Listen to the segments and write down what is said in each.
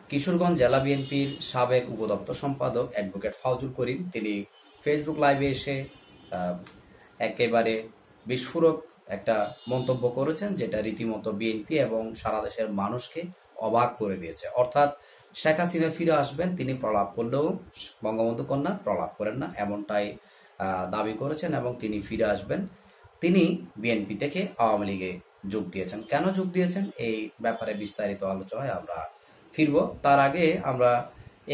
কিশোরগঞ্জ জেলা বিএনপির সাবেক উপদপ্তর সম্পাদক অ্যাডভোকেট ফাউজুল করিম তিনি ফেসবুক লাইভে এসে আহ, একেবারে বিস্ফোরক একটা মন্তব্য করেছেন, যেটা রীতিমতো বিএনপি এবং সারা দেশের মানুষকে অবাক করে দিয়েছে। অর্থাৎ শেখ হাসিনা ফিরে আসবেন, তিনি প্রলাপ করলেও বঙ্গবন্ধু কন্যা প্রলাপ করেন না, এমনটাই দাবি করেছেন এবং তিনি ফিরে আসবেন। তিনি বিএনপি থেকে আওয়ামী লীগে যোগ দিয়েছেন। কেন যোগ দিয়েছেন এই ব্যাপারে বিস্তারিত আলোচনায় আমরা ফিরব। তার আগে আমরা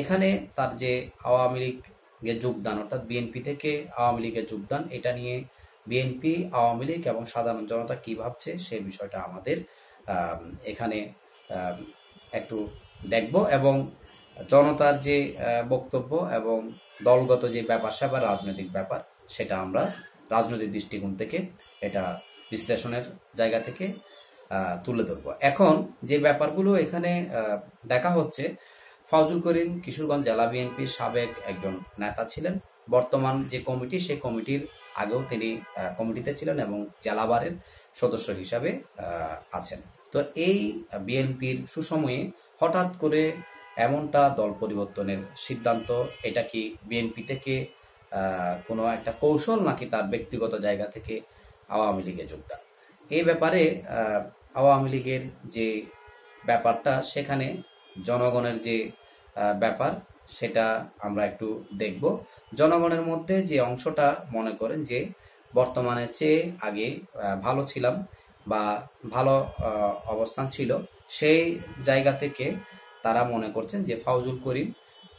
এখানে তার যে আওয়ামী লীগে যোগদান, অর্থাৎ বিএনপি থেকে আওয়ামী লীগে যোগদান, এটা নিয়ে বিএনপি, আওয়ামী লীগ এবং সাধারণ জনতা কি ভাবছে সেই বিষয়টা আমাদের এখানে একটু দেখব এবং জনতার যে বক্তব্য এবং দলগত যে ব্যাপার স্যাপার, রাজনৈতিক ব্যাপার, সেটা আমরা রাজনৈতিক দৃষ্টিকোণ থেকে এটা বিশ্লেষণের জায়গা থেকে তুলে ধরব। এখন যে ব্যাপারগুলো এখানে দেখা হচ্ছে, ফাউজুল করিম কিশোরগঞ্জ জেলা বিএনপির সাবেক একজন নেতা ছিলেন। বর্তমান যে কমিটি, সেই কমিটির আগেও তিনি কমিটিতে ছিলেন এবং জেলাবারের সদস্য হিসাবে আছেন। তো এই বিএনপির সুসময়ে হঠাৎ করে এমনটা দল পরিবর্তনের সিদ্ধান্ত, এটা কি বিএনপি থেকে কোনো একটা কৌশল নাকি তার ব্যক্তিগত জায়গা থেকে আওয়ামী লীগে যোগদান? এই ব্যাপারে আওয়ামী লীগের যে ব্যাপারটা, সেখানে জনগণের যে ব্যাপার, সেটা আমরা একটু দেখব। জনগণের মধ্যে যে অংশটা মনে করেন যে বর্তমানে চেয়ে আগে ভালো ছিলাম বা ভালো অবস্থান ছিল, সেই জায়গা থেকে তারা মনে করছেন যে ফাউজুল করিম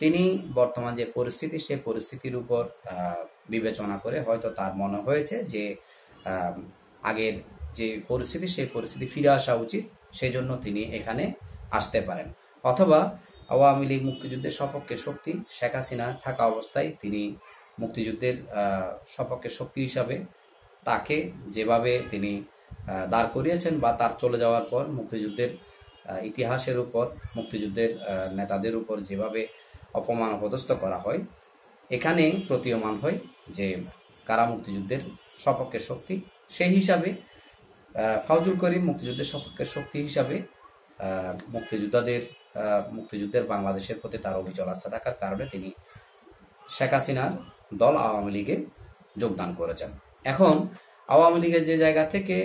তিনি বর্তমান যে পরিস্থিতি, সেই পরিস্থিতির উপর বিবেচনা করে হয়তো তার মনে হয়েছে যে আগের যে পরিস্থিতি, সেই পরিস্থিতি ফিরে আসা উচিত, সেই জন্য তিনি এখানে আসতে পারেন। অথবা আওয়ামী লীগ মুক্তিযুদ্ধের সপক্ষে শক্তি, শেখ হাসিনা থাকা অবস্থায় তিনি মুক্তিযুদ্ধের সপক্ষে শক্তি হিসাবে তাকে যেভাবে তিনি দাঁড় করিয়েছেন বা তার চলে যাওয়ার পর মুক্তিযুদ্ধের ইতিহাসের উপর, মুক্তিযুদ্ধের নেতাদের উপর যেভাবে অপমান অপদস্থ করা হয়, এখানে প্রতীয়মান হয় যে কারা মুক্তিযুদ্ধের সপক্ষে শক্তি। সেই হিসাবে ফাউজুল করিম মুক্তিযুদ্ধের সপক্ষে শক্তি হিসাবে মুক্তিযুদ্ধের বাংলাদেশের প্রতি তার অবিচল আস্থা থাকার কারণে তিনি শেখ হাসিনার দল আওয়ামী লীগে যোগদান করেছেন। এখন আওয়ামী লীগের যে জায়গা থেকে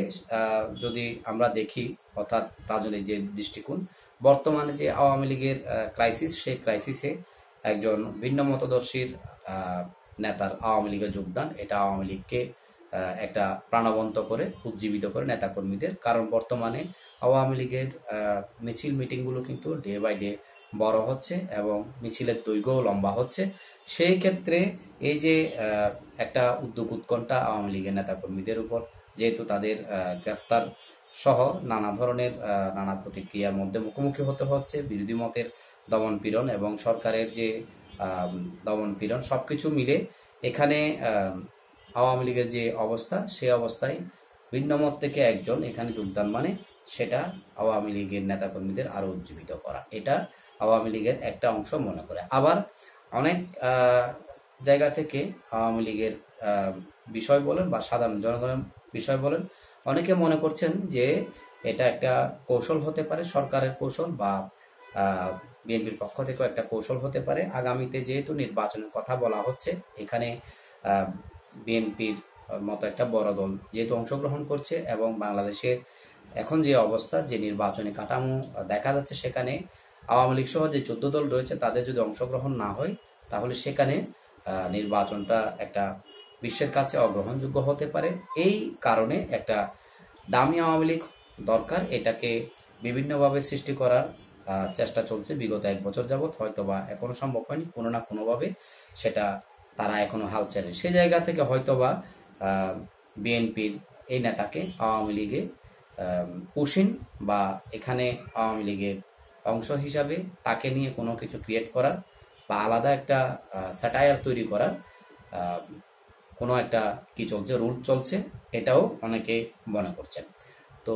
যদি আমরা দেখি, অর্থাৎ রাজনৈতিক যে দৃষ্টিকোণ, বর্তমানে যে আওয়ামী লীগের ক্রাইসিস, সেই ক্রাইসিসে একজন ভিন্ন মতদর্শীর নেতার আওয়ামী লীগে যোগদান, এটা আওয়ামী লীগকে একটা প্রাণবন্ত করে, উজ্জীবিত করে নেতাকর্মীদের। কারণ বর্তমানে আওয়ামী লীগের মিছিল মিটিংগুলো কিন্তু ডে বাই ডে বড় হচ্ছে এবং মিছিলের দৈর্ঘ্যও লম্বা হচ্ছে। সেই ক্ষেত্রে এই যে একটা উদ্যোগ উৎকণ্ঠা আওয়ামী লীগের নেতাকর্মীদের উপর, যেহেতু তাদের গ্রেফতার সহ নানা ধরনের নানা প্রতিক্রিয়ার মধ্যে মুখোমুখি হতে হচ্ছে, বিরোধী মতের দমন পীড়ন এবং সরকারের যে দমন পীড়ন, সবকিছু মিলে এখানে আওয়ামী লীগের যে অবস্থা, সেই অবস্থায় ভিন্ন মত থেকে একজন এখানে যোগদান মানে সেটা আওয়ামী লীগের নেতাকর্মীদের আরো উজ্জীবিত করা, এটা আওয়ামী লীগের একটা অংশ মনে করে। আবার অনেক জায়গা থেকে আওয়ামী লীগের বিষয় বলেন বা সাধারণ জনগণের বিষয় বলেন, অনেকে মনে করছেন যে এটা একটা কৌশল হতে পারে, সরকারের কৌশল বা বিএনপির পক্ষ থেকেও একটা কৌশল হতে পারে। আগামীতে যেহেতু নির্বাচনের কথা বলা হচ্ছে, এখানে বিএনপির মতো একটা বড় দল যেহেতু অংশগ্রহণ করছে এবং বাংলাদেশের এখন যে অবস্থা, যে নির্বাচনী কাঠামো দেখা যাচ্ছে, সেখানে আওয়ামী লীগ সহ যে 14 দল রয়েছে তাদের যদি অংশগ্রহণ না হয়, তাহলে সেখানে নির্বাচনটা একটা বিশ্বের কাছে অগ্রহণযোগ্য হতে পারে। এই কারণে একটা দামি আওয়ামী লীগ দরকার, এটাকে বিভিন্নভাবে সৃষ্টি করার চেষ্টা চলছে বিগত 1 বছর যাবৎ। হয়তোবা এখনো সম্ভব হয়নি, কোনো না কোনোভাবে সেটা তারা এখনো হাল ছেড়ে। সেই জায়গা থেকে হয়তোবা বিএনপির এই নেতাকে আওয়ামী লীগে পুশিন বা এখানে আওয়ামী লীগের অংশ হিসাবে তাকে নিয়ে কোনো কিছু ক্রিয়েট করার বা আলাদা একটা স্যাটায়ার তৈরি করার কোনো একটা কি চলছে, রুল চলছে, এটাও অনেকে মনে করছেন। তো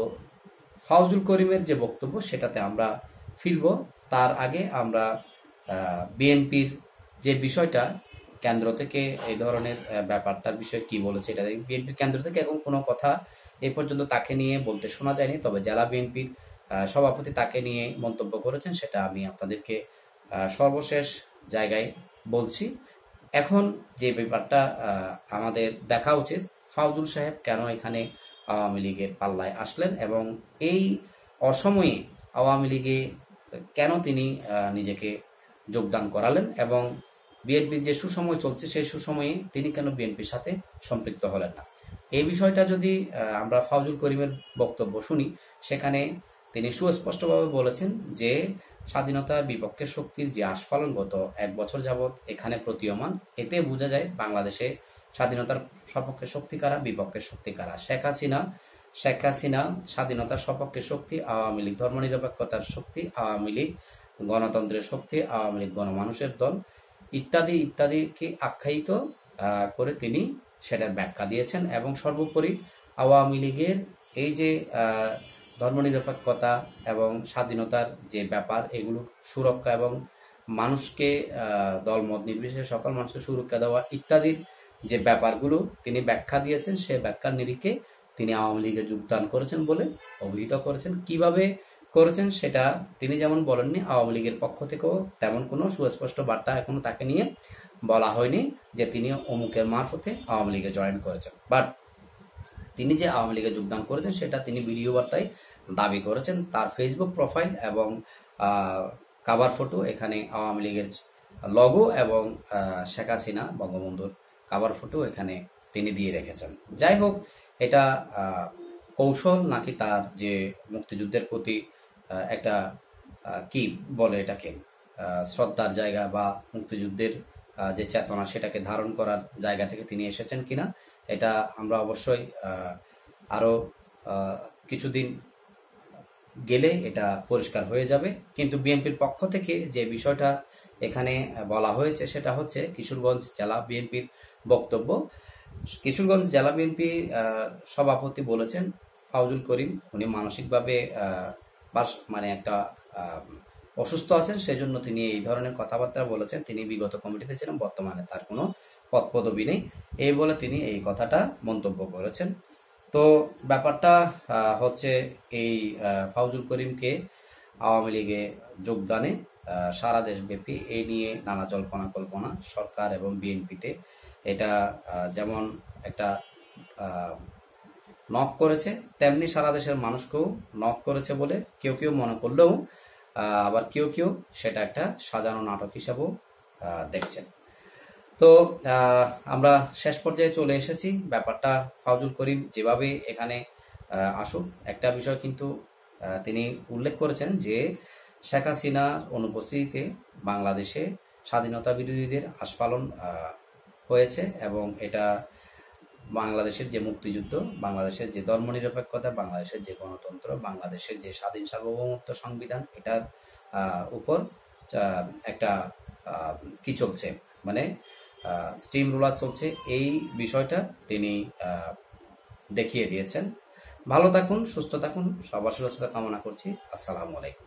ফাউজুল করিমের যে বক্তব্য, সেটাতে আমরা ফিরব। তার আগে আমরা বিএনপির যে বিষয়টা, কেন্দ্র থেকে এই ধরনের ব্যাপারটার বিষয়ে কি বলেছে, এটা বিএনপির কেন্দ্র থেকে এখন কোনো কথা এ পর্যন্ত তাকে নিয়ে বলতে শোনা যায়নি। তবে জেলা বিএনপির সভাপতি তাকে নিয়ে মন্তব্য করেছেন, সেটা আমি আপনাদেরকে সর্বশেষ জায়গায় বলছি। এখন যে ব্যাপারটা আমাদের দেখা উচিত, ফাউজুল সাহেব কেন এখানে আওয়ামী লীগের পাল্লায় আসলেন এবং এই অসময়ে আওয়ামী লীগে কেন তিনি নিজেকে যোগদান করালেন এবং বিএনপির যে সুসময় চলছে সেই সুসময়ে তিনি কেন বিএনপির সাথে সম্পৃক্ত হলেন না। এই বিষয়টা যদি আমরা ফাউজুল করিমের বক্তব্য শুনি, সেখানে তিনি সুস্পষ্টভাবে বলেছেন যে স্বাধীনতার বিপক্ষে শক্তির যে আস্ফালন গত 1 বছর যাবৎ এখানে প্রতীয়মান, এতে বোঝা যায় বাংলাদেশে স্বাধীনতার সপক্ষে শক্তি কারা, বিপক্ষে শক্তি কারা। শেখ হাসিনা স্বাধীনতার সপক্ষে শক্তি, আওয়ামী লীগ ধর্মনিরপেক্ষতার শক্তি, আওয়ামী লীগ গণতন্ত্রের শক্তি, আওয়ামী লীগ গণমানুষের দল ইত্যাদি ইত্যাদিকে আখ্যায়িত করে তিনি সেটার ব্যাখ্যা দিয়েছেন এবং সর্বোপরি আওয়ামী লীগের এই যে ধর্মনিরপেক্ষতা এবং স্বাধীনতার যে ব্যাপার, এগুলো সুরক্ষা এবং মানুষকে দলমত নির্বিশেষে সকল মানুষকে সুরক্ষা দেওয়া ইত্যাদির যে ব্যাপারগুলো তিনি ব্যাখ্যা দিয়েছেন, সে ব্যাখ্যার নিরিখে তিনি আওয়ামী লীগে যোগদান করেছেন বলে অভিহিত করেছেন। কিভাবে করেছেন সেটা তিনি যেমন বলেননি, আওয়ামী লীগের পক্ষ থেকেও তেমন কোনো সুস্পষ্ট বার্তা এখনো তাকে নিয়ে বলা হয়নি যে তিনি অমুকের মারফতে আওয়ামী লীগে জয়েন করেছেন। বাট তিনি যে আওয়ামী লীগে যোগদান করেছেন সেটা তিনি ভিডিও বার্তায় দাবি করেছেন। তার ফেসবুক প্রোফাইল এবং কাভার ফটো, এখানে আওয়ামী লীগের লগো এবং শেখ হাসিনা বঙ্গবন্ধুর কাভার ফটো এখানে তিনি দিয়ে রেখেছেন। যাই হোক, এটা কৌশল নাকি তার যে মুক্তিযুদ্ধের প্রতি একটা কি বলে এটাকে শ্রদ্ধার জায়গা বা মুক্তিযুদ্ধের যে চেতনা সেটাকে ধারণ করার জায়গা থেকে তিনি এসেছেন কিনা, এটা আমরা অবশ্যই আরো কিছুদিন গেলে এটা পরিষ্কার হয়ে যাবে। কিন্তু বিএনপির পক্ষ থেকে যে বিষয়টা এখানে বলা হয়েছে সেটা হচ্ছে কিশোরগঞ্জ জেলা বিএনপির বক্তব্য। কিশোরগঞ্জ জেলা বিএনপি সভাপতি বলেছেন ফাউজুল করিম উনি মানসিকভাবে মানে একটা অসুস্থ আছেন, সেজন্য তিনি এই ধরনের কথাবার্তা বলেছেন। তিনি বিগত কমিটিতে ছিলেন, বর্তমানে তার কোনো পদ পদবি নেই, এই বলে তিনি এই কথাটা মন্তব্য করেছেন। তো ব্যাপারটা হচ্ছে এই ফাউজুল করিমকে আওয়ামী লীগে যোগদানে সারা দেশব্যাপী এই নিয়ে নানা জল্পনা কল্পনা সরকার এবং বিএনপিতে এটা যেমন একটা নক করেছে, তেমনি সারা দেশের মানুষকেও নক করেছে বলে কেউ কেউ মনে করলেও আবার কেউ কেউ সেটা একটা সাজানো নাটক হিসাবেও দেখছেন। তো আমরা শেষ পর্যায়ে চলে এসেছি। ব্যাপারটা ফাউজুল করিম যেভাবে এখানে আসুক, একটা বিষয় কিন্তু তিনি উল্লেখ করেছেন যে শেখ হাসিনার অনুপস্থিতিতে বাংলাদেশে স্বাধীনতা বিরোধীদের আস্ফালন হয়েছে এবং এটা বাংলাদেশের যে মুক্তিযুদ্ধ, বাংলাদেশের যে ধর্মনিরপেক্ষতা, বাংলাদেশের যে গণতন্ত্র, বাংলাদেশের যে স্বাধীন সার্বভৌমত্ব সংবিধান, এটার উপর একটা কি চলছে, মানে স্টিম রোলার চলছে, এই বিষয়টা তিনি দেখিয়ে দিয়েছেন। ভালো থাকুন, সুস্থ থাকুন, সবার সুস্থতা কামনা করছি। আসসালামু আলাইকুম।